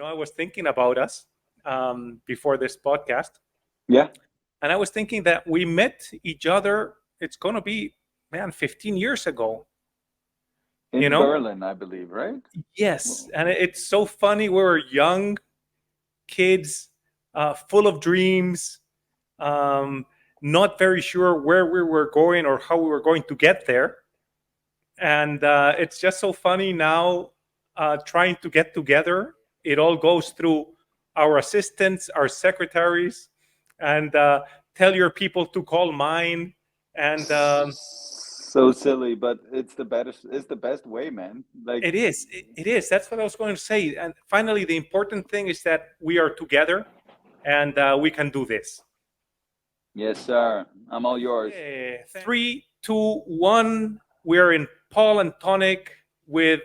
I was thinking about us before this podcast, Yeah, and I was thinking that we met each other. It's going to be, man, 15 years ago. You in know? Berlin, I believe, right? Yes, Well, and it's so funny. We were young kids, full of dreams, um, not very sure where we were going or how we were going to get there. And it's just so funny now, trying to get together. It all goes through our assistants, our secretaries, and tell your people to call mine. And so silly, but it's the best. It's the best way, man. Like, it is. That's what I was going to say. And finally, the important thing is that we are together, and we can do this. yes, sir. I'm all yours. Okay, 3, 2, 1. We're in Paul and Tonic with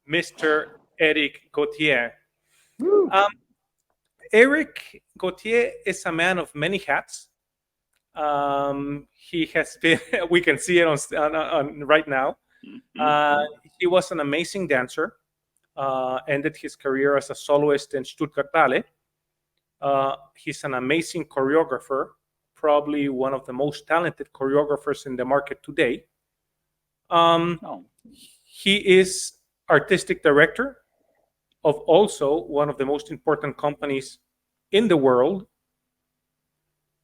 Mr. Eric Gauthier. Woo. Um, Eric Gauthier is a man of many hats. He has been, we can see it on right now. Uh, Mhm. he was an amazing dancer, ended his career as a soloist in Stuttgart Ballet. He's an amazing choreographer, probably one of the most talented choreographers in the market today. Um, Oh, he is artistic director of also one of the most important companies in the world.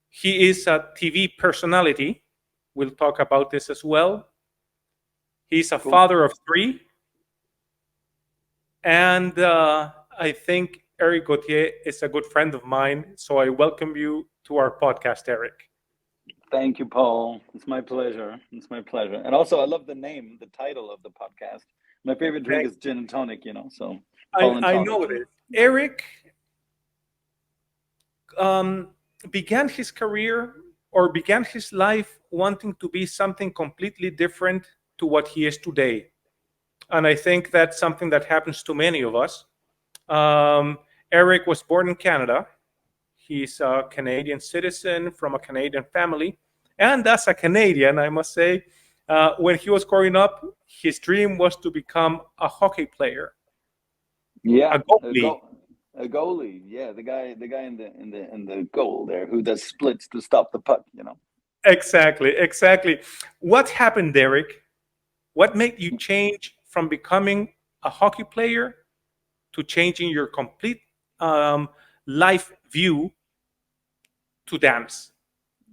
He is a TV personality. We'll talk about this as well. He's a cool. father of three. And I think Eric Gauthier is a good friend of mine. So I welcome you to our podcast, Eric. Thank you, Paul. It's my pleasure. It's my pleasure. And also, I love the name, the title of the podcast. My favorite drink Thank- is gin and tonic, so I, Paul and I tonic. know this. Eric um, began his career or began his life wanting to be something completely different to what he is today. And I think that's something that happens to many of us. Um, Eric was born in Canada. He's a Canadian citizen from a Canadian family. And as a Canadian, I must say, when he was growing up, his dream was to become a hockey player, a Yeah, goalie. a goalie. Yeah, the guy in the goal there who does splits to stop the puck. Exactly, exactly. What happened, Derek? What made you change from becoming a hockey player to changing your complete um, life view to dance?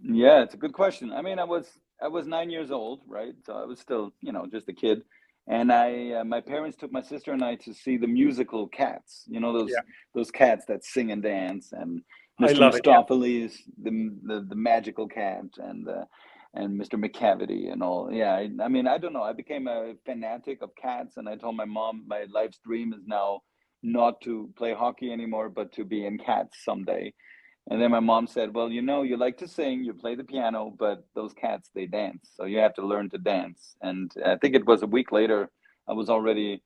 Yeah, it's a good question. I mean, I was 9 years old, right? So I was still, just a kid. And my parents took my sister and I to see the musical Cats. Yeah, Those cats that sing and dance, and I Mr. love it. Yeah, Mistopheles, the magical cat, and Mr. McCavity and all. Yeah, I mean, I don't know. I became a fanatic of cats, and I told my mom my life's dream is now not to play hockey anymore, but to be in Cats someday. And then my mom said, "Well, you like to sing, you play the piano, but those cats, they dance. So you have to learn to dance." And I think it was a week later, I was already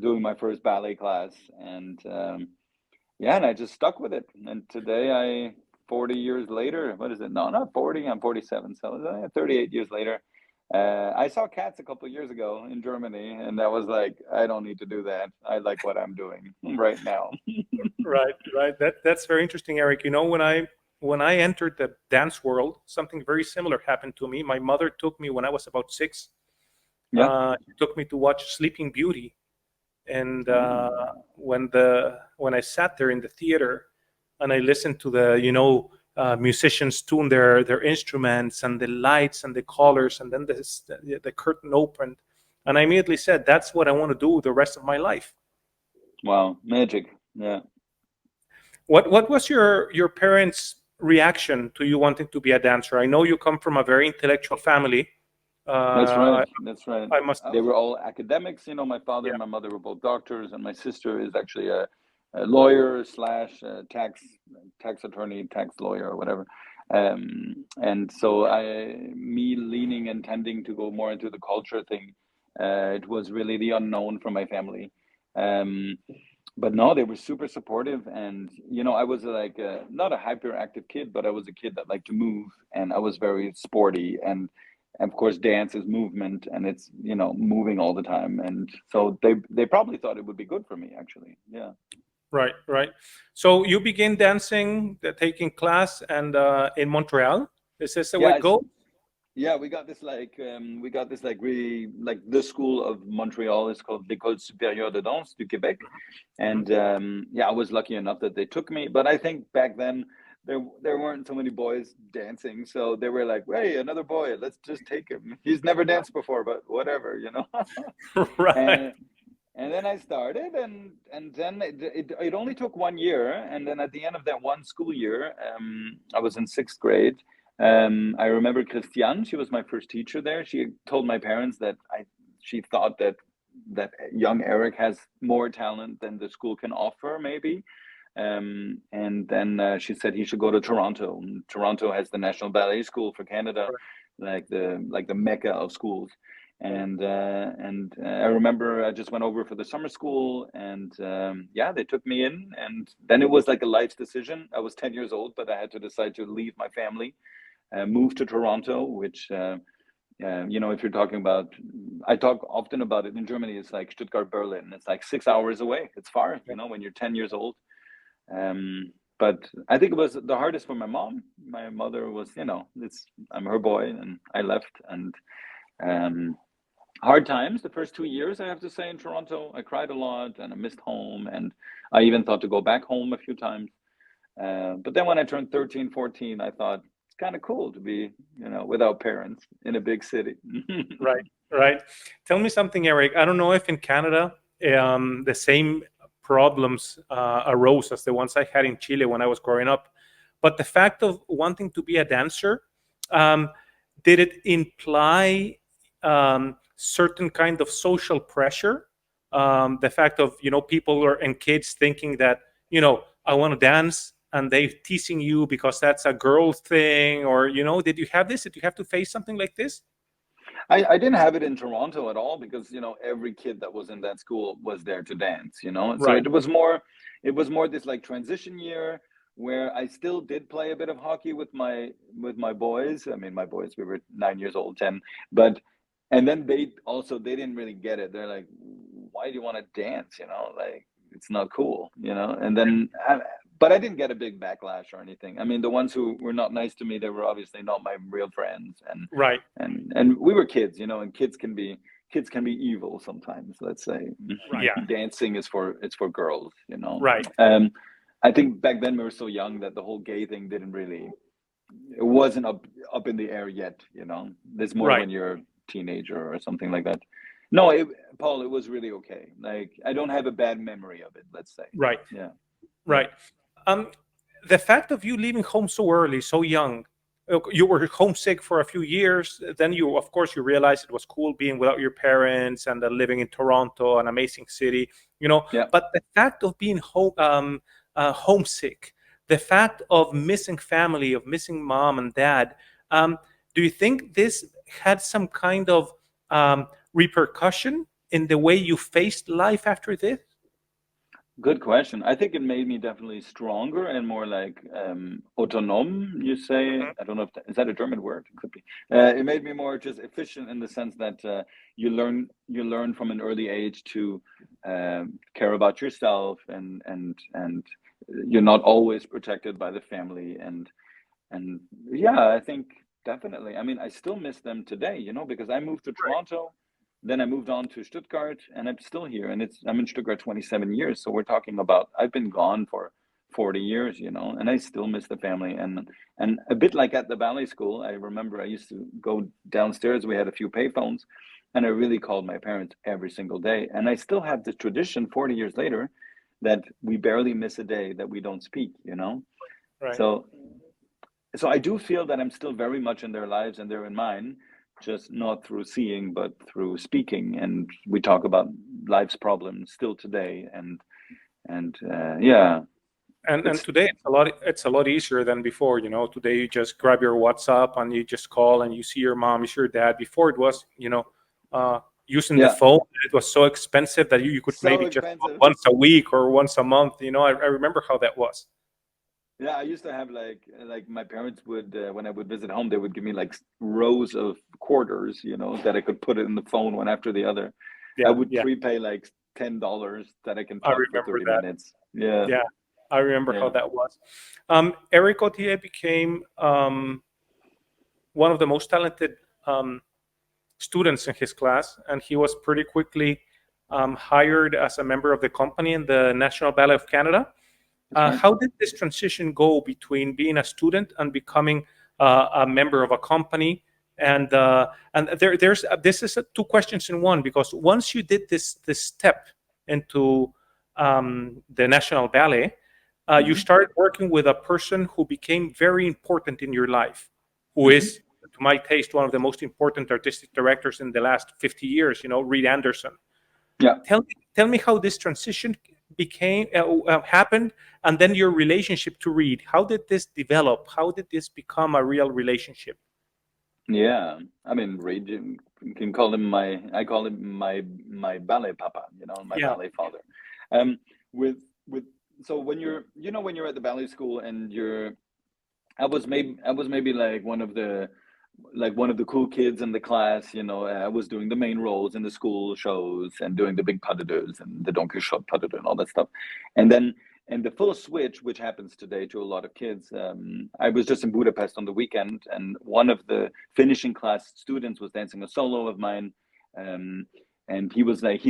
doing my first ballet class. And yeah, and I just stuck with it. And today, 40 years later, what is it? No, not 40, I'm 47. So 38 years later, I saw cats a couple of years ago in Germany. And I was like, I don't need to do that. I like what I'm doing right now. right, right. That's very interesting, Eric. When I entered the dance world, something very similar happened to me. My mother took me when I was about 6. Yeah. She took me to watch Sleeping Beauty, and Oh. when I sat there in the theater and I listened to the musicians tune their instruments and the lights and the colors, and then the curtain opened, and I immediately said, "That's what I want to do the rest of my life." Wow, magic. Yeah, What was your parents' reaction to you wanting to be a dancer? I know you come from a very intellectual family. that's right. Uh, That's right. I must, They were all academics. My father yeah, and my mother were both doctors, and my sister is actually a lawyer slash tax attorney, tax lawyer, or whatever. And so me leaning and tending to go more into the culture thing, it was really the unknown for my family. Um, but no, they were super supportive, and I was like not a hyperactive kid, but I was a kid that liked to move, and I was very sporty, and of course dance is movement, and it's moving all the time, and so they probably thought it would be good for me, actually. Yeah. Right, right. So you begin dancing, taking class, and in Montreal. Is this the way Yeah, it goes? yeah, we got this like really like the school of Montreal is called l'École supérieure de danse du Québec, Hmm. and yeah, I was lucky enough that they took me. But I think back then there weren't so many boys dancing, so they were like, "Hey, another boy, let's just take him. He's never danced before, but whatever, you know." Right. and and then I started, and then it only took 1 year, and then at the end of that one school year, I was in sixth grade. I remember Christiane; she was my first teacher there. She told my parents that she thought that young Eric has more talent than the school can offer, maybe. And then she said he should go to Toronto. Toronto has the National Ballet School for Canada, like the mecca of schools. And I remember I just went over for the summer school, and yeah, they took me in, and then it was like a life decision. I was 10 years old, but I had to decide to leave my family, move to Toronto, which you know, if you're talking about, I talk often about it in Germany. It's like Stuttgart, Berlin. It's like 6 hours away. It's far, you know, when you're 10 years old. But I think it was the hardest for my mom. My mother was, you know, I'm her boy, and I left, and um, hard times the first 2 years, I have to say, in Toronto. I cried a lot, and I missed home, and I even thought to go back home a few times. But then when I turned 13, 14, I thought it's kind of cool to be, you know, without parents in a big city. Right, right. Tell me something, Eric. I don't know if in Canada the same problems arose as the ones I had in Chile when I was growing up, but the fact of wanting to be a dancer, um, did it imply certain kind of social pressure? The fact of, people and kids thinking that, I want to dance, and they teasing you because that's a girl thing, or did you have this? Did you have to face something like this? I didn't have it in Toronto at all because, you know, every kid that was in that school was there to dance, you know. So Right. it was more this like transition year where I still did play a bit of hockey with my boys. I mean, my boys, we were 9 years old, 10, but and then they didn't really get it. They're like, why do you want to dance? You know, like it's not cool, you know. And then but I didn't get a big backlash or anything. I mean, the ones who were not nice to me, they were obviously not my real friends, Right. and we were kids, you know, and kids can be evil sometimes. Let's say Yeah. dancing is for girls, you know. Right. I think back then we were so young that the whole gay thing didn't really, it wasn't up in the air yet, you know. There's more Right. when you're a teenager or something like that. No, Paul, it was really okay. Like I don't have a bad memory of it. Let's say, Right. yeah, yeah. Right. Um, the fact of you leaving home so early, so young, you were homesick for a few years. Then you, of course, you realized it was cool being without your parents and living in Toronto, an amazing city. Yeah. But the fact of being homesick, the fact of missing family, of missing mom and dad, um, do you think this had some kind of repercussion in the way you faced life after this? Good question. I think it made me definitely stronger and more like autonom, you say. Mhm. I don't know if is that a German word? It could be. It made me more just efficient in the sense that you learn from an early age to care about yourself, and you're not always protected by the family, and yeah, I think definitely. I mean, I still miss them today, you know, because I moved to Toronto, then I moved on to Stuttgart, and I'm still here. And I'm in Stuttgart 27 years, so we're talking about I've been gone for 40 years, you know, and I still miss the family. And a bit like at the ballet school, I remember I used to go downstairs. We had a few payphones, and I really called my parents every single day. And I still have this tradition 40 years later that we barely miss a day that we don't speak, you know. Right. So I do feel that I'm still very much in their lives and they're in mine, just not through seeing, but through speaking. And we talk about life's problems still today. And yeah, And it's today it's a lot easier than before. Today you just grab your WhatsApp and you just call and you see your mom, you see your dad. Before it was, using the yeah, phone. It was so expensive that you could so maybe just call expensive. once a week or once a month. I remember how that was. Yeah, I used to have like my parents would when I would visit home, they would give me like rows of quarters, you know, that I could put it in the phone one after the other. I Yeah, would yeah, prepay like $10 that I can I talk for remember 30 that. minutes. Yeah, Yeah, I remember how yeah. that was. Eric Gauthier became one of the most talented um, students in his class, and he was pretty quickly hired as a member of the company in the National Ballet of Canada. That's right. How did this transition go between being a student and becoming a member of a company? And there's this is two questions in one, because once you did this step into the National Ballet, you Hmm. started working with a person who became very important in your life, who Hmm. is, to my taste, one of the most important artistic directors in the last 50 years. Reed Anderson. Yeah. Tell me how this transition became happened, and then your relationship to Reed. How did this develop? How did this become a real relationship? Yeah, I mean, Ray, you can call him I call him my ballet papa, my Yeah, ballet father. Um, with with so when you're at the ballet school and I was maybe like one of the cool kids in the class. I was doing the main roles in the school shows and doing the big pas de deux and the Don Quixote pas de deux and all that stuff. And then, and the full switch, which happens today to a lot of kids, I was just in Budapest on the weekend, and one of the finishing class students was dancing a solo of mine, um, and he's like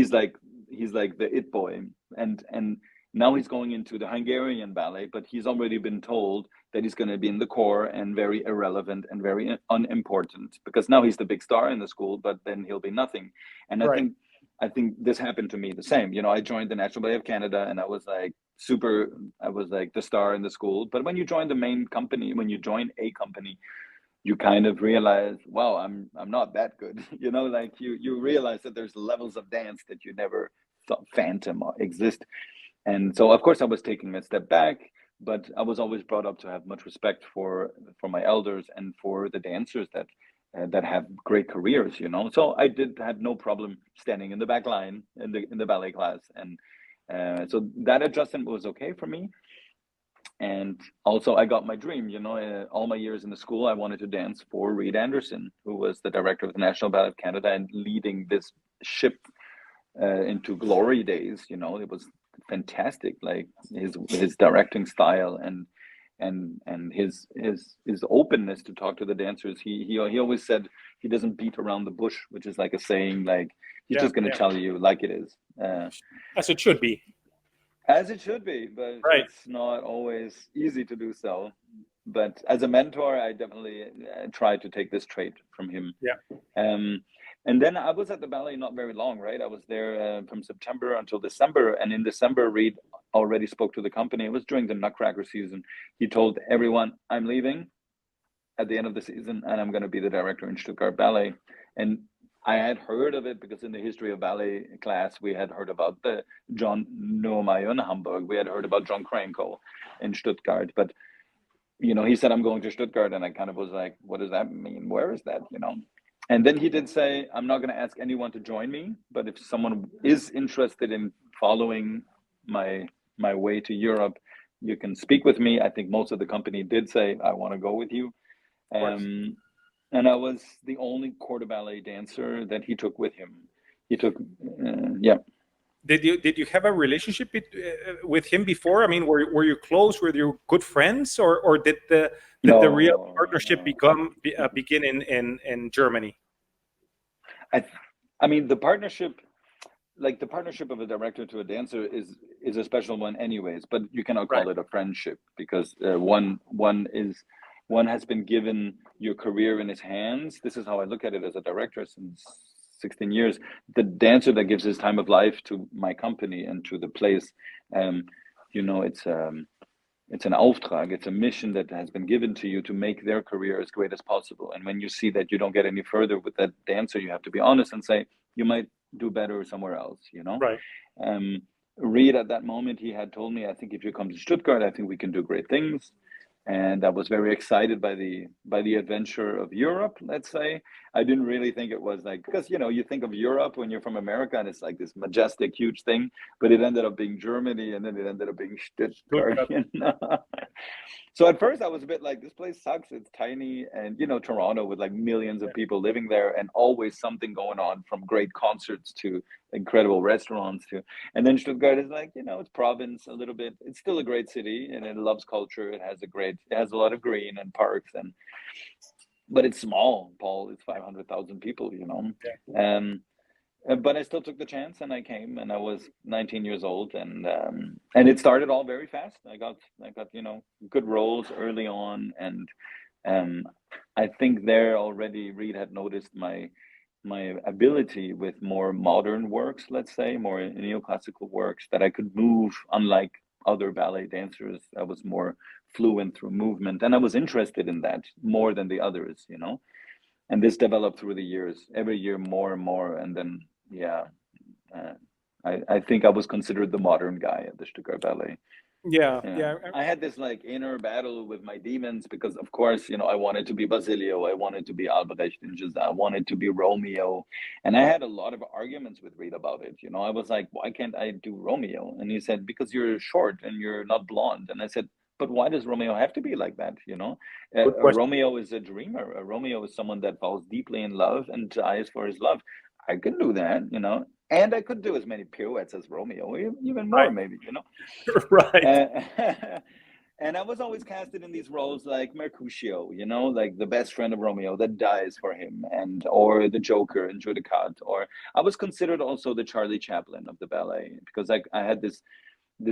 the it boy, and now he's going into the Hungarian ballet, but he's already been told that he's going to be in the core and very irrelevant and very unimportant, because now he's the big star in the school, but then he'll be nothing. And I right, think I think this happened to me the same. I joined the National Ballet of Canada, and I was like the star in the school. But when you join the main company, when you join a company, you kind of realize, wow, I'm not that good. Like you realize that there's levels of dance that you never thought phantom exist. And so, of course, I was taking a step back, but I was always brought up to have much respect for my elders and for the dancers that have great careers. So I did have no problem standing in the back line in the ballet class, and so that adjustment was okay for me. And also, I got my dream. All my years in the school, I wanted to dance for Reed Anderson, who was the director of the National Ballet of Canada and leading this ship into glory days. It was fantastic, like his directing style and his openness to talk to the dancers. He always said he doesn't beat around the bush, which is like a saying, like he's yeah, just going to yeah, tell you like it is, as it should be. as it should be, but Right. it's not always easy to do so. But as a mentor, I definitely try to take this trait from him. Yeah. um, and then I was at the ballet not very long, right? I was there from September until December. And in December, Reed already spoke to the company. It was during the Nutcracker season. He told everyone, I'm leaving at the end of the season, and I'm going to be the director in Stuttgart Ballet. And I had heard of it because in the history of ballet class, we had heard about the John Neumeyer in Hamburg. We had heard about John Krenko in Stuttgart. But, he said, I'm going to Stuttgart. And I kind of was like, what does that mean? Where is that? And then he did say, I'm not going to ask anyone to join me, but if someone is interested in following my my way to Europe, you can speak with me. I think most of the company did say, I want to go with you. Of course. And I was the only corps de ballet dancer that he took with him. He took, yeah. Did you have a relationship with him before? I mean, were you close? Were you good friends, or did the real No, partnership no. begin in Germany? I, I mean, the partnership of a director to a dancer is a special one, anyways. But you cannot Right. call it a friendship, because one has been given your career in his hands. This is how I look at it as a director since 16 years. The dancer that gives his time of life to my company and to the place, um, it's an Auftrag, it's a mission that has been given to you to make their career as great as possible. And when you see that you don't get any further with that dancer, you have to be honest and say, you might do better somewhere else. Right. Um, Reed, at that moment, he had told me, I think if you come to Stuttgart, I think we can do great things. And I was very excited by the adventure of Europe, let's say. I didn't really think it was like, because you think of Europe when you're from America and it's like this majestic, huge thing, but it ended up being Germany, and then it ended up being Stuttgart. Stuttgart. So at first I was a bit like, this place sucks. It's tiny, and Toronto with like millions of people living there, and always something going on, from great concerts to incredible restaurants to. And then Stuttgart is like, it's province a little bit. It's still a great city, and it loves culture. It has a lot of green and parks, and but it's small, Paul. It's 500,000 people, Um, but I still took the chance, and I came, and I was 19 years old, and it started all very fast. I got good roles early on, and um, I think there already Reed had noticed my ability with more modern works, let's say, more neoclassical works, that I could move, unlike other ballet dancers. I was more fluent through movement, and I was interested in that more than the others. And this developed through the years, every year more and more, and then yeah, uh, I think I was considered the modern guy at the Stuttgart Ballet. Yeah, Yeah, yeah. I had this like inner battle with my demons, because of course, I wanted to be Basilio, I wanted to be Albrecht in Giselle, I wanted to be Romeo, and I had a lot of arguments with Reed about it. I was like, why can't I do Romeo? And he said, because you're short and you're not blonde. And I said, but why does Romeo have to be like that? Good A question. Romeo is a dreamer. A Romeo is someone that falls deeply in love and dies for his love. I can do that. And I could do as many pirouettes as Romeo, even more Right, maybe. right. Uh, and I was always casted in these roles like Mercutio, like the best friend of Romeo that dies for him, and or the Joker in Judicat, or I was considered also the Charlie Chaplin of the ballet, because I had this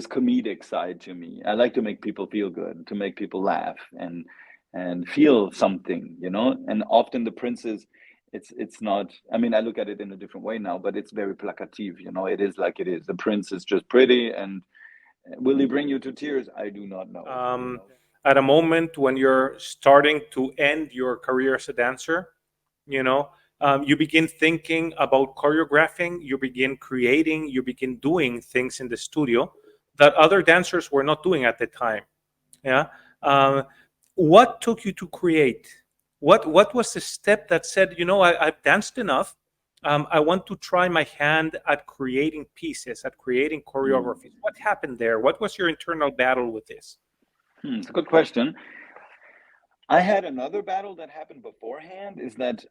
comedic side to me. I like to make people feel good, to make people laugh and feel something. And often the princes, it's not. I mean, I look at it in a different way now, but it's very placative. It is like it is. The prince is just pretty, and will he bring you to tears? I do not know. Um, at a moment when you're starting to end your career as a dancer, you know, you begin thinking about choreographing, you begin creating, you begin doing things in the studio that other dancers were not doing at the time. Yeah. Um, what took you to create? What was the step that said, I've danced enough. I want to try my hand at creating pieces, at creating Hmm. choreographies. What happened there? What was your internal battle with this? It's a good question. I had another battle that happened beforehand, is that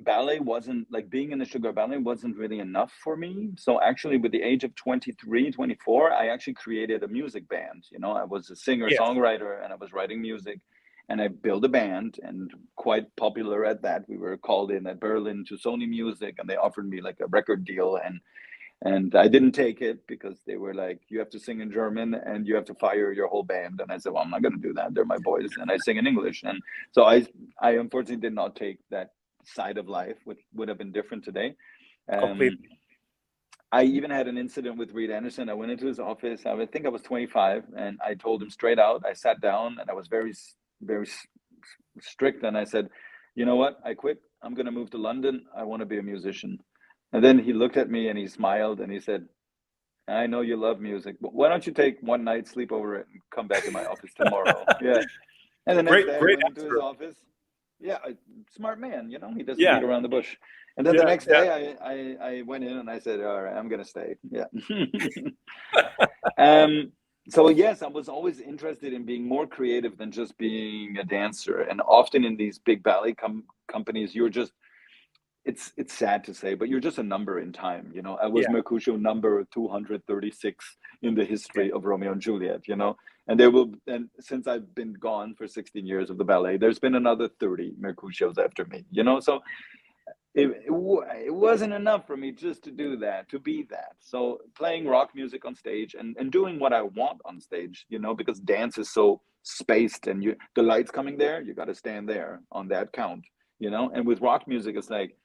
ballet wasn't, like, being in the sugar ballet wasn't really enough for me. So actually, with the age of 23, 24, I actually created a music band. I was a singer Yes. songwriter, and I was writing music, and I built a band, and quite popular at that. We were called in at Berlin to Sony Music, and they offered me like a record deal, and I didn't take it, because they were like, you have to sing in German and you have to fire your whole band. And I said, well, I'm not going to do that. They're my boys, and I sing in English. And so I unfortunately did not take that side of life, which would have been different today. Um, Completely. I even had an incident with Reed Anderson. I went into his office. I think I was 25, and I told him straight out. I sat down, and I was very, very strict. And I said, you know what? I quit. I'm going to move to London. I want to be a musician. And then he looked at me and he smiled and he said, I know you love music, but why don't you take one night, sleep over it, and come back in my office tomorrow? Yeah. And the next Great, day I great went into his answer. office. Yeah, smart man, he doesn't Yeah, beat around the bush. And then the yeah, next yeah. day I went in and I said, all right, I'm going to stay. Yeah. um, so yes, I was always interested in being more creative than just being a dancer. And often in these big ballet companies, you're just, it's sad to say, but you're just a number in time. I was Yeah, Mercutio number 236 in the yeah. history of Romeo and Juliet. And since I've been gone for 16 years of the ballet, there's been another 30 Mercutios after me. So it wasn't enough for me just to do that, to be that. So playing rock music on stage and doing what I want on stage, because dance is so spaced, and the lights coming there, you got to stand there on that count. And with rock music, it's like,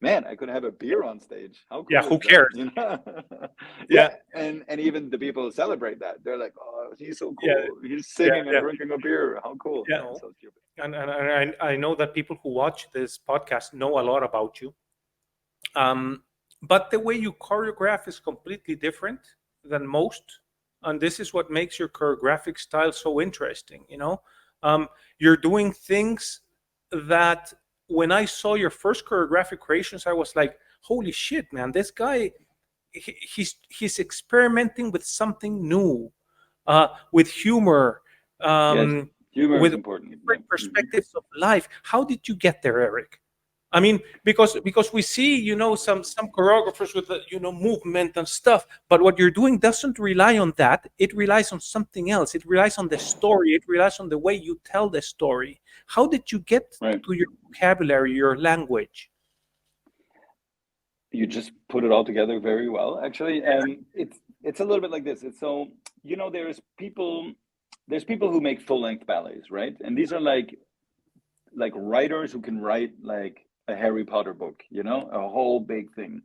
man, I could have a beer on stage. How Yeah, cool who is that? cares? Yeah, Yeah, and even the people celebrate that. They're like, oh, he's so yeah, cool. He's yeah, singing and yeah, drinking a beer. How cool. yeah. So stupid. And I know that people who watch this podcast know a lot about you. But the way you choreograph is completely different than most, and this is what makes your choreographic style so interesting. You're doing things that, when I saw your first choreographic creations, I was like, "Holy shit, man! This guy, he's experimenting with something new, with humor, Yes, humor is with important. Yeah. different perspectives of life. How did you get there, Eric? I mean, because we see, some choreographers with the, movement and stuff, but what you're doing doesn't rely on that. It relies on something else. It relies on the story. It relies on the way you tell the story. How did you get Right. to your vocabulary, your language? You just put it all together very well, actually. It's a little bit like this. It's so, there's people who make full length ballets, right? And these are like writers who can write like a Harry Potter book, a whole big thing.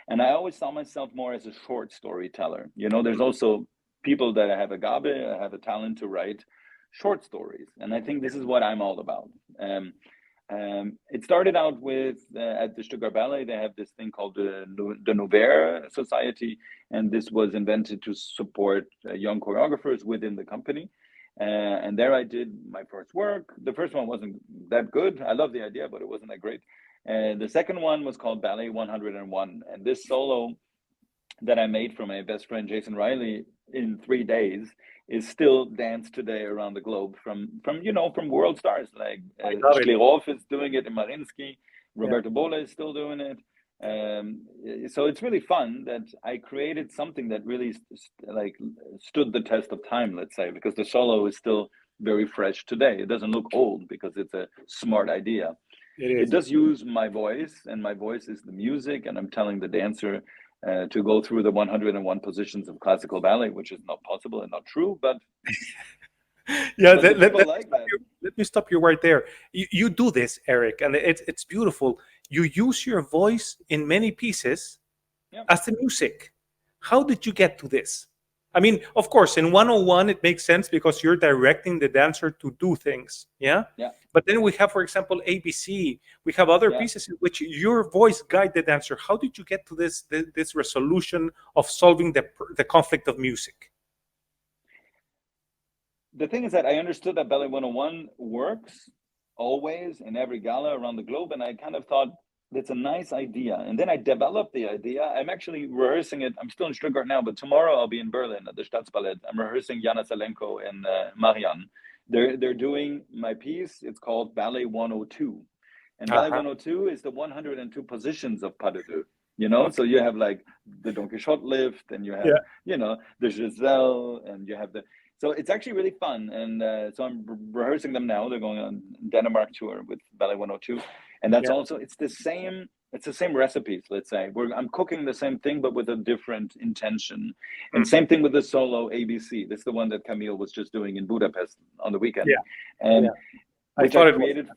And I always saw myself more as a short storyteller. There's also people that have have a talent to write short stories, and I think this is what I'm all about. It started out with at the Stuttgart Ballet. They have this thing called the Nouvelle Society, and this was invented to support young choreographers within the company. And there I did my first work. The first one wasn't that good. I love the idea, but it wasn't that great. And the second one was called Ballet 101. And this solo that I made for my best friend Jason Riley in 3 days is still danced today around the globe from world stars like I love it. Shklerov is doing it in Mariinsky, Yeah. Roberto Bola is still doing it. So it's really fun that I created something that really stood the test of time, let's say, because the solo is still very fresh today. It doesn't look old because it's a smart idea. It is. It does use my voice, and my voice is the music, and I'm telling the dancer to go through the 101 positions of classical ballet, which is not possible and not true, but Yeah, but the people like that. let me stop you right there. You do this, Eric, and it's beautiful. You use your voice in many pieces Yeah. as the music. How did you get to this? I mean, of course, in 101, it makes sense because you're directing the dancer to do things. Yeah. Yeah. But then we have, for example, ABC. We have other Yeah. pieces in which your voice guide the dancer. How did you get to this resolution of solving the conflict of music? The thing is that I understood that Ballet 101 works always in every gala around the globe, and I kind of thought that's a nice idea. And then I developed the idea. I'm actually rehearsing it. I'm still in Stuttgart now, but tomorrow I'll be in Berlin at the Staatsballett. I'm rehearsing Jana Salenko and Marianne. They're doing my piece. It's called Ballet 102. And Ballet 102 is the 102 positions of pas de deux. So you have like the Don Quixote lift, and you have, the Giselle, and you have so it's actually really fun. And so I'm rehearsing them now. They're going on Denmark tour with Ballet 102. And that's also, it's the same recipes, let's say. I'm cooking the same thing, but with a different intention. And same thing with the solo ABC. This is the one that Camille was just doing in Budapest on the weekend. Yeah. And which I I created.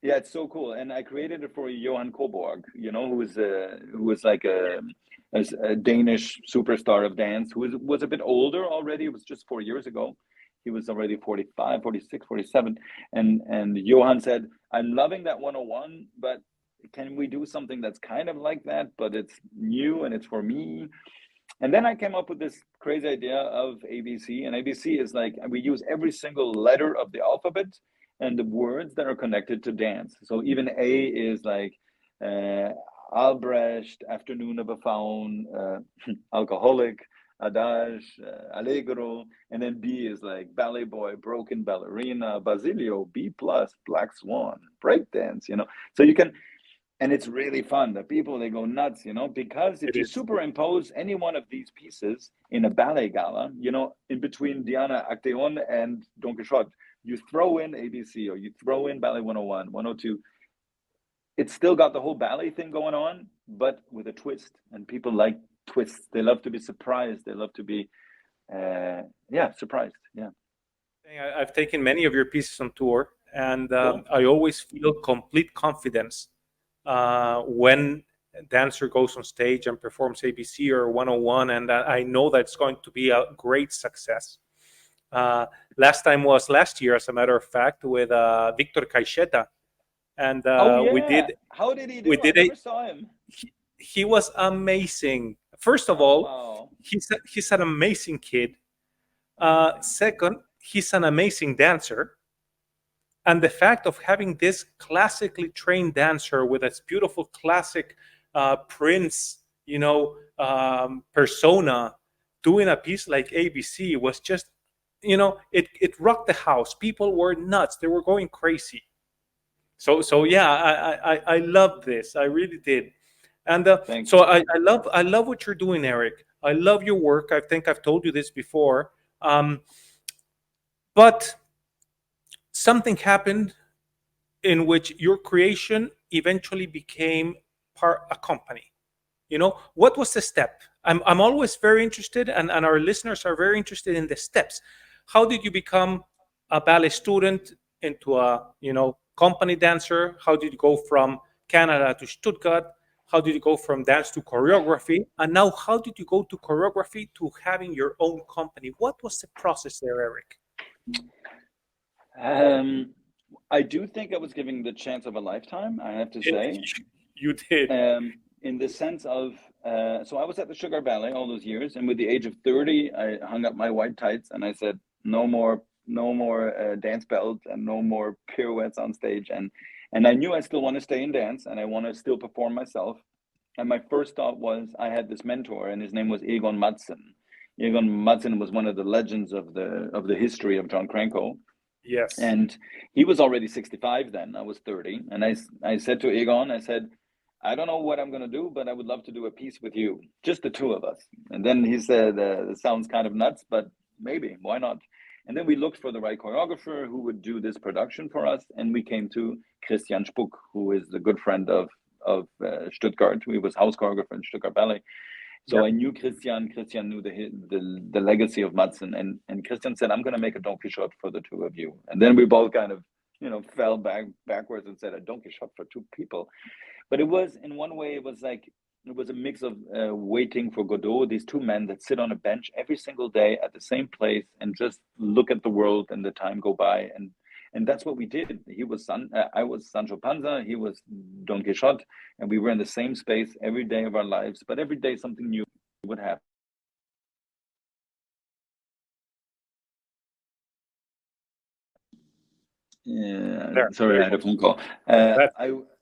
Yeah, it's so cool. And I created it for Johan Koborg, who was like a Danish superstar of dance, who was a bit older already. It was just 4 years ago. He was already 45, 46, 47. And Johan said, I'm loving that 101, but can we do something that's kind of like that, but it's new and it's for me? And then I came up with this crazy idea of ABC. And ABC is like, we use every single letter of the alphabet and the words that are connected to dance. So even A is like Albrecht, Afternoon of a Faun, Alcoholic, Adage, Allegro, and then B is like Ballet Boy, Broken Ballerina, Basilio, B plus, Black Swan, Breakdance, So you can, and it's really fun. The people, they go nuts, because if you superimpose any one of these pieces in a ballet gala, in between Diana Acteon and Don Quixote, you throw in ABC or you throw in Ballet 101, 102, it's still got the whole ballet thing going on, but with a twist. And people like twists. They love to be surprised. They love to be, surprised. Yeah. I've taken many of your pieces on tour, and I always feel complete confidence when a dancer goes on stage and performs ABC or 101, and I know that it's going to be a great success. Last time was last year, as a matter of fact, with Victor Caixeta, and we did. How did he do? I never saw him. He was amazing. First of all, he's an amazing kid. Second, he's an amazing dancer. And the fact of having this classically trained dancer with this beautiful classic prince, persona, doing a piece like ABC was just, it rocked the house. People were nuts. They were going crazy. So yeah, I love this. I really did. And Thank so you. I love what you're doing, Eric. I love your work. I think I've told you this before. Um, but something happened in which your creation eventually became part a company. What was the step? I'm always very interested, and our listeners are very interested in the steps. How did you become a ballet student into a company dancer? How did you go from Canada to Stuttgart? How did you go from dance to choreography? And now how did you go to choreography to having your own company? What was the process there, Eric? Um, I do think I was giving the chance of a lifetime, I have to say. You did. In the sense of, so I was at the Sugar Ballet all those years, and with the age of 30, I hung up my white tights and I said, no more, no more dance belt and no more pirouettes on stage. And I knew I still want to stay in dance and I want to still perform myself. And my first thought was, I had this mentor, and his name was Egon Madsen. Egon Madsen was one of the legends of the history of John Cranko, Yes. and he was already 65 then. I was 30, and I said to Egon, I said, I don't know what I'm going to do, but I would love to do a piece with you, just the two of us. And then he said, it sounds kind of nuts, but maybe, why not? And then we looked for the right choreographer who would do this production for us, and we came to Christian Spuck, who is a good friend of Stuttgart. He was house choreographer in Stuttgart Ballet. So Yep. I knew Christian. Christian knew the legacy of Madsen, and Christian said, "I'm going to make a Don Quixote for the two of you." And then we both kind of, fell backwards and said, "A Don Quixote for two people." But it was, in one way, it was like it was a mix of waiting for Godot, these two men that sit on a bench every single day at the same place and just look at the world and the time go by, and that's what we did. I was Sancho Panza, he was Don Quixote, and we were in the same space every day of our lives. But every day something new would happen. Yeah, sorry, There I you had a go. phone call. That,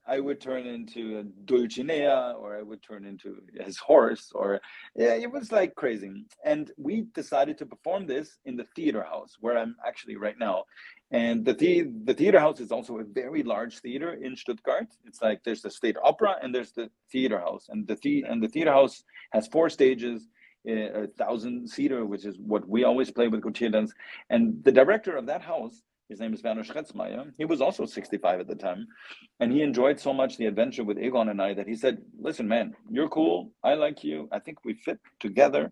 I would turn into a Dulcinea, or I would turn into his horse, or yeah, it was like crazy. And we decided to perform this in the theater house where I'm actually right now. And the theater house is also a very large theater in Stuttgart. It's like there's the state opera and there's the theater house, and the theater house has four stages. 1,000-seater, which is what we always play with Gauthier dance. And the director of that house, his name is Werner Schretzmeier. He was also 65 at the time. And he enjoyed so much the adventure with Egon and I that he said, listen, man, you're cool. I like you. I think we fit together.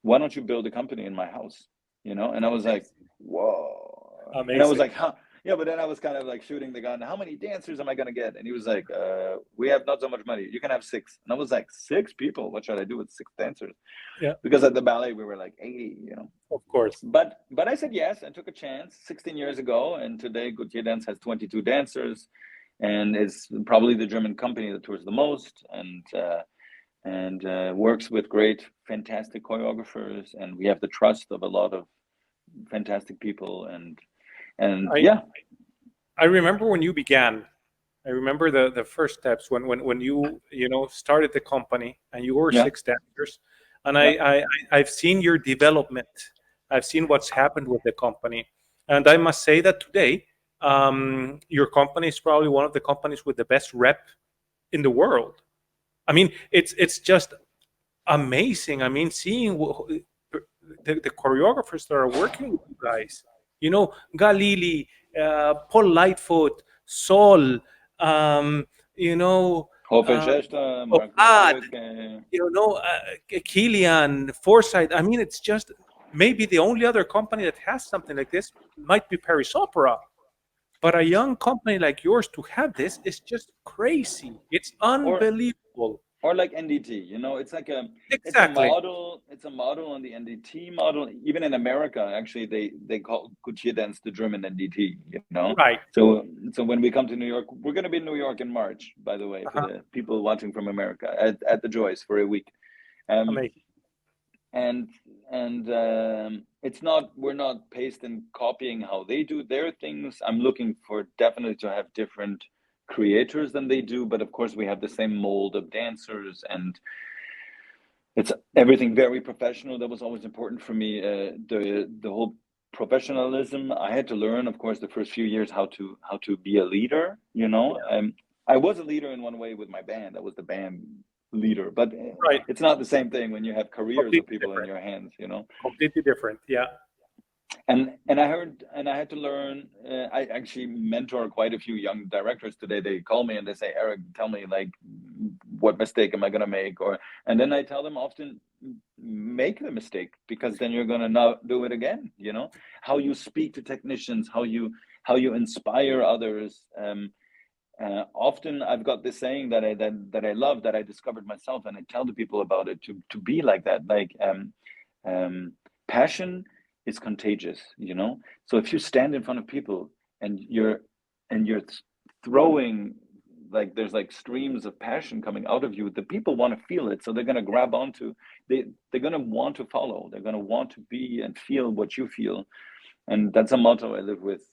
Why don't you build a company in my house? And I was like, whoa. And I was amazing. like, huh? Yeah, but then I was kind of like shooting the gun. How many dancers am I going to get? And he was like, we have not so much money. You can have 6. And I was like, 6 people? What should I do with 6 dancers? Yeah, Because at the ballet, we were like 80. of course. But I said yes. I took a chance 16 years ago, and today Gauthier Dance has 22 dancers, and is probably the German company that tours the most, and works with great, fantastic choreographers, and we have the trust of a lot of fantastic people, and I yeah, I remember when you began. I remember the first steps when you started the company and you were yeah, 6 dancers, and yeah. I've seen your development. I've seen what's happened with the company, and I must say that today, your company is probably one of the companies with the best rep in the world. I mean, it's just amazing. I mean, seeing the choreographers that are working with you guys. Galili, Paul Lightfoot, Sol, um, you know, Hofe uh, Schächter, Mark Obad, Ludwig, Killian, Forsyth. I mean, it's just maybe the only other company that has something like this might be Paris Opera. But a young company like yours to have this is just crazy. It's or unbelievable. or like NDT, it's like Exactly. it's a model on the NDT model. Even in America, actually, they call Gauthier dance the German NDT. Right. So when we come to New York, we're going to be in New York in March, by the way, for Uh-huh. the people watching from America at the Joyce for a week. Um, Amazing. and it's not we're not paste and copying how they do their things. I'm looking for definitely to have different creators than they do, but of course we have the same mold of dancers, and it's everything very professional. That was always important for me. The whole professionalism. I had to learn, of course, the first few years how to be a leader. You know, I was a leader in one way with my band. I was the band leader, but Right. it's not the same thing when you have careers of Completely people in different. your hands. You know. Completely different. Yeah. And I heard, and I had to learn. I actually mentor quite a few young directors today. They call me and they say, Eric, tell me, like, what mistake am I gonna make? Or and then I tell them often, make the mistake, because then you're gonna not do it again. You know, how you speak to technicians, how you inspire others. Often I've got this saying that I love, that I discovered myself, and I tell the people about it, to be like that. Like, passion is contagious, you know. So if you stand in front of people and you're throwing, like, there's like streams of passion coming out of you, the people want to feel it, so they're going to grab onto, they're going to want to follow, they're going to want to be and feel what you feel. And that's a motto I live with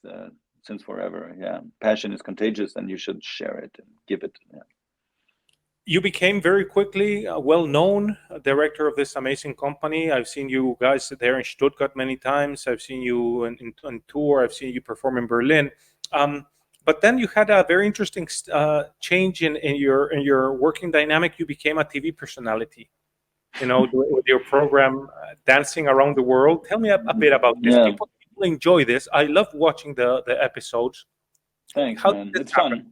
since forever. Yeah, passion is contagious, and you should share it and give it. Yeah. You became very quickly a well-known director of this amazing company. I've seen you guys there in Stuttgart many times. I've seen you on tour. I've seen you perform in Berlin. But then you had a very interesting change in your working dynamic. You became a TV personality. You know, with your program, Dancing Around the World. Tell me a bit about this. Yeah, People enjoy this. I love watching the episodes. thanks, How did man. this It's happen? fun.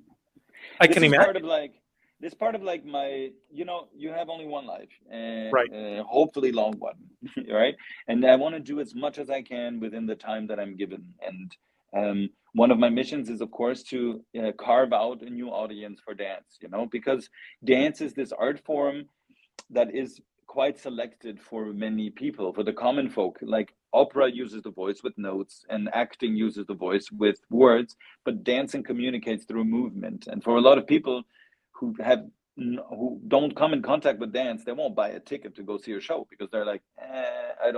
I This can is part imagine. of like this part of like my, you have only one life, and Right. hopefully long one, right? And I want to do as much as I can within the time that I'm given. And one of my missions is, of course, to carve out a new audience for dance, because dance is this art form that is quite selected for many people, for the common folk. Like, opera uses the voice with notes, and acting uses the voice with words, but dancing communicates through movement. And for a lot of people who who don't come in contact with dance, they won't buy a ticket to go see a show, because they're like, I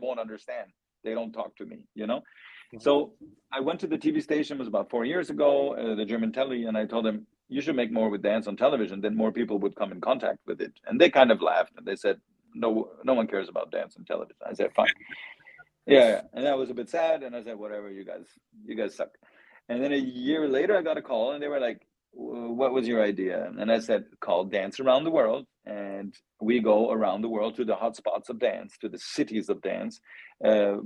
won't understand. They don't talk to me. So I went to the TV station, it was about 4 years ago, the German telly, and I told them, you should make more with dance on television, then more people would come in contact with it. And they kind of laughed, and they said, no one cares about dance on television. I said, fine. Yeah. And I was a bit sad, and I said, whatever, you guys suck. And then a year later, I got a call, and they were like, what was your idea? And I said, called Dance Around the World. And we go around the world to the hot spots of dance, to the cities of dance,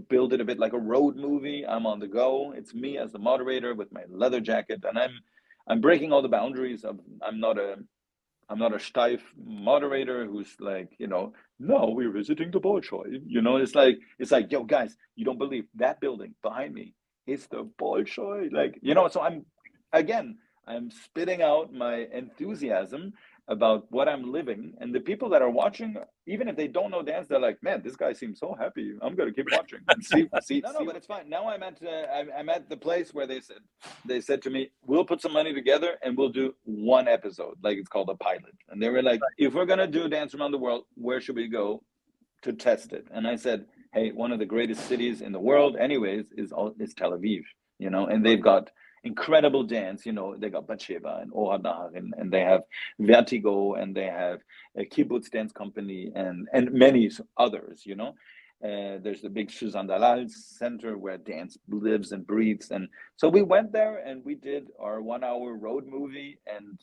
build it a bit like a road movie. I'm on the go. It's me as the moderator with my leather jacket, and I'm breaking all the boundaries of, I'm not a steif moderator who's like, no, we're visiting the Bolshoi. It's like, yo, guys, you don't believe that building behind me is the Bolshoi. Like, so I'm spitting out my enthusiasm about what I'm living. And the people that are watching, even if they don't know dance, they're like, man, this guy seems so happy. I'm going to keep watching and see. No, but it's fine. Now I'm at the place where they said to me, we'll put some money together and we'll do one episode, like it's called a pilot. And they were like, if we're going to do Dance Around the World, where should we go to test it? And I said, hey, one of the greatest cities in the world anyways is Tel Aviv, and they've got incredible dance. They got Batsheva and Ohad, and they have Vertigo, and they have a Kibbutz Dance Company, and many others. There's the big Suzanne Dalal Center where dance lives and breathes. And so we went there and we did our 1 hour road movie, and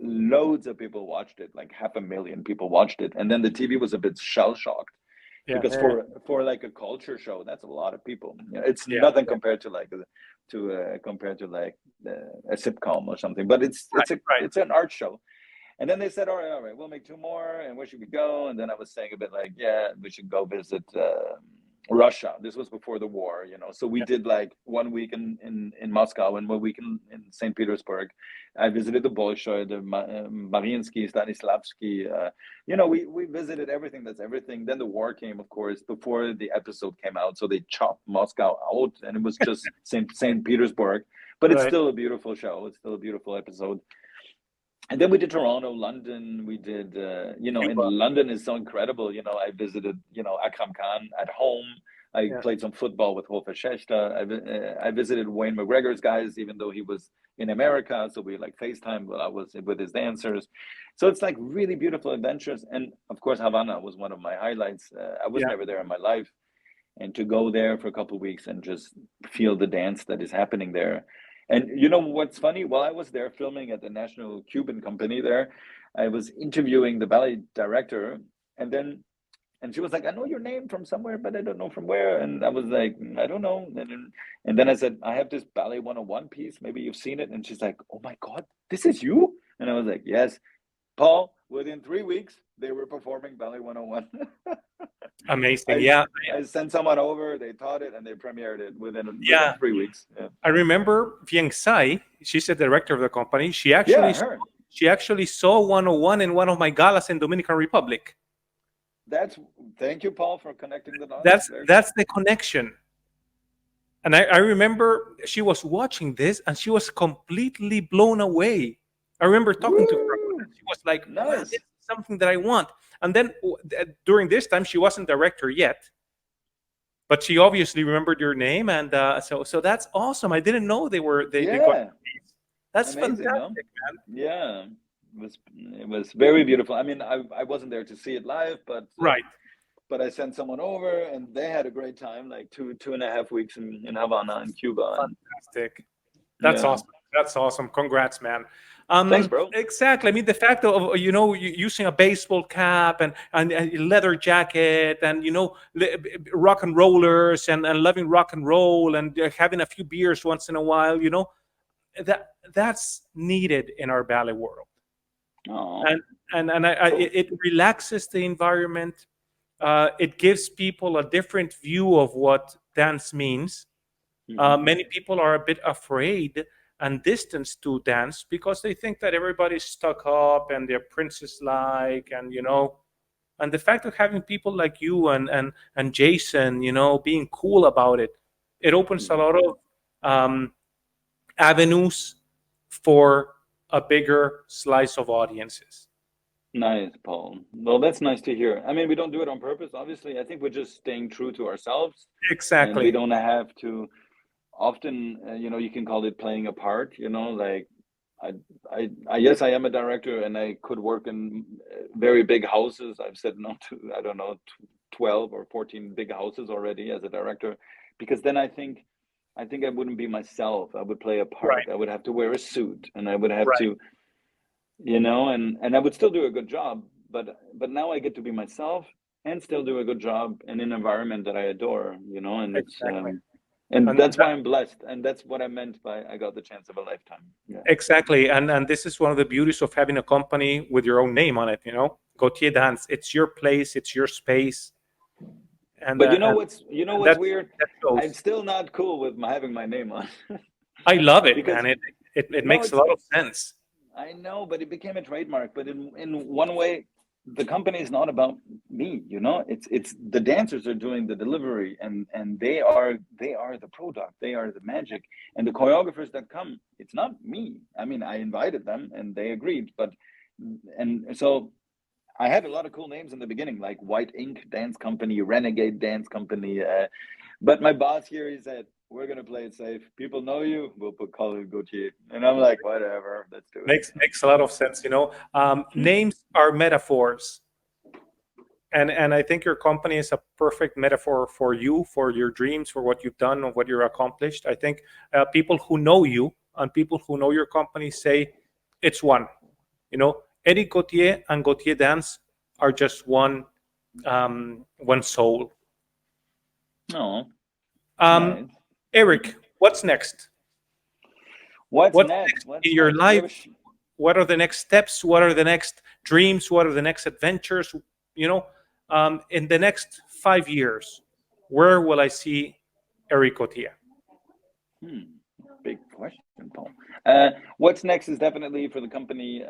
loads of people watched it, like 500,000 people watched it. And then the TV was a bit shell shocked, Yeah. because for like a culture show, that's a lot of people. It's Yeah. nothing compared to like a sitcom or something, but it's Right. an art show. And then they said, all right, we'll make 2 more, and where should we go? And then I was saying a bit like, yeah, we should go visit Russia. This was before the war, so we did like 1 week in Moscow and 1 week in St. Petersburg. I visited the Bolshoi, the Mariinsky, Stanislavski. We visited everything. That's everything. Then the war came, of course, before the episode came out, so they chopped Moscow out, and it was just St. Petersburg. But it's still a beautiful show. It's still a beautiful episode. And then we did Toronto, London. We did, in London is so incredible. I visited, Akram Khan at home. I played some football with Hofer Schechter. I visited Wayne McGregor's guys, even though he was in America. So we like FaceTime while I was with his dancers. So it's like really beautiful adventures. And of course, Havana was one of my highlights. I was never there in my life. and to go there for a couple of weeks and just feel the dance that is happening there. And you know what's funny? While I was there filming at the National Cuban Company there, I was interviewing the ballet director, and then and she was like, "I know your name from somewhere, but I don't know from where." And I was like, "I don't know." And then I said, "I have this Ballet 101 piece. Maybe you've seen it." And she's like, "Oh my God, this is you?" And I was like, "Yes, Paul." Within 3 weeks, they were performing Ballet 101. Amazing. I Yeah. I sent someone over, they taught it, and they premiered it within Yeah. 3 weeks. Yeah, I remember Vieng Sai, she's the director of the company. yeah, her. She actually saw 101 in one of my galas in Dominican Republic. Thank you, Paul, for connecting the dots. That's the connection. And I remember she was watching this and she was completely blown away. I remember talking to her Woo! and she was like, wow, this Nice. is something that I want. And then during this time, she wasn't director yet, but she obviously remembered your name. And so that's awesome. I didn't know they got Yeah, that's amazing, no? fantastic, man. Yeah, it was very beautiful. I mean, I wasn't there to see it live, Right. but I sent someone over, and they had a great time, like 2.5 weeks in Havana, in Cuba, and Fantastic. That's yeah. awesome. That's awesome. Congrats, man. Thanks, bro. Exactly. I mean, the fact of using a baseball cap and a leather jacket and rock and rollers and loving rock and roll and having a few beers once in a while, that's needed in our ballet world. Oh, cool. It relaxes the environment. It gives people a different view of what dance means. Many people are a bit afraid and distanced to dance because they think that everybody's stuck up and they're princess-like, and the fact of having people like you and Jason, being cool about it, it opens a lot of avenues for a bigger slice of audiences. Nice, Paul. Well, that's nice to hear. I mean, we don't do it on purpose, obviously. I think we're just staying true to ourselves, and we Exactly. don't have to. Often, you can call it playing a part. Like yes, I am a director, and I could work in very big houses. I've said no to, I don't know, 12 or 14 big houses already as a director, because then I think I wouldn't be myself. I would play a part. Right. I would have to wear a suit, and I would have Right. to, and I would still do a good job, but now I get to be myself and still do a good job in an environment that I adore, and it's Exactly. and And that's why I'm blessed, and that's what I meant by I got the chance of a lifetime. Yeah. exactly. And this is one of the beauties of having a company with your own name on it, Gauthier Dance. It's your place, it's your space. And But and what's weird? that I'm shows. still not cool with having my name on. I love it, Because man. It no, makes a lot of sense. I know, but it became a trademark. But in one way, the company is not about me. It's the dancers are doing the delivery, and they are the product. They are the magic, and the choreographers that come. It's not me. I mean, I invited them, and they agreed. And so I had a lot of cool names in the beginning, like White Ink Dance Company, Renegade Dance Company. But my boss here, he said, "We're gonna play it safe. People know you. We'll call it Gauthier." And I'm like, "Whatever, let's do it." Makes a lot of sense. Names are metaphors, and I think your company is a perfect metaphor for you, for your dreams, for what you've done, and what you've accomplished. I think people who know you and people who know your company say it's one. Eric Gauthier and Gauthier Dance are just one soul. Oh, Um, nice. Eric, what's next? What's What's next? next What's in your next? We have a life? What are the next steps? What are the next dreams? What are the next adventures? In the next 5 years, where will I see Eric Gauthier? Big question, Paul. What's next is definitely for the company.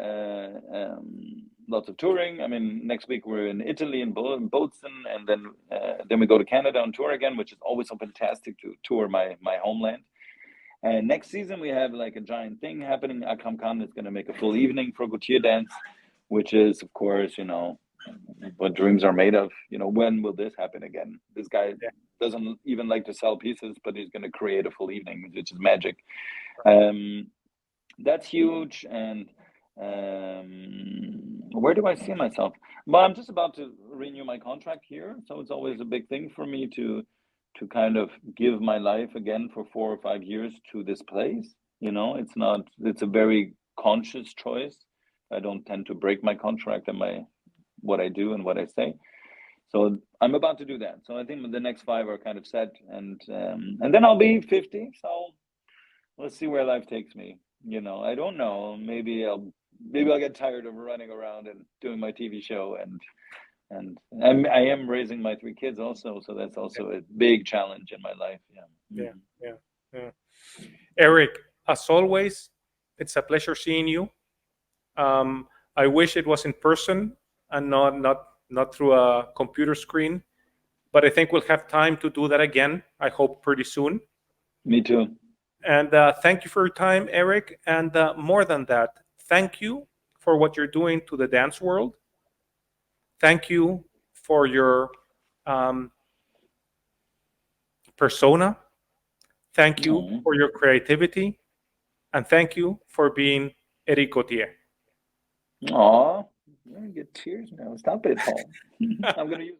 Lots of touring. I mean, next week we're in Italy in Bozen, and then we go to Canada on tour again, which is always so fantastic to tour my homeland. And next season we have like a giant thing happening. Akram Khan is going to make a full evening for Gautier Dance, which is, of course, what dreams are made of. When will this happen again? This guy doesn't even like to sell pieces, but he's going to create a full evening, which is magic. That's huge. And where do I see myself? Well, I'm just about to renew my contract here, so it's always a big thing for me to to kind of give my life again for 4 or 5 years to this place. You know, it's a very conscious choice. I don't tend to break my contract and what I do and what I say. So I'm about to do that. So I think the next 5 are kind of set, and then I'll be 50. So let's see where life takes me. You know, I don't know. Maybe I'll get tired of running around and doing my TV show, and I am raising my 3 kids also. So that's also a big challenge in my life. Yeah. Yeah. Eric, as always, it's a pleasure seeing you. I wish it was in person and not through a computer screen, but I think we'll have time to do that again. I hope pretty soon. Me too. And thank you for your time, Eric. And more than that, thank you for what you're doing to the dance world. Thank you for your persona. Thank you for your creativity. And thank you for being Eric Gauthier. Aw, I get tears now. Stop it, Paul. I'm going to use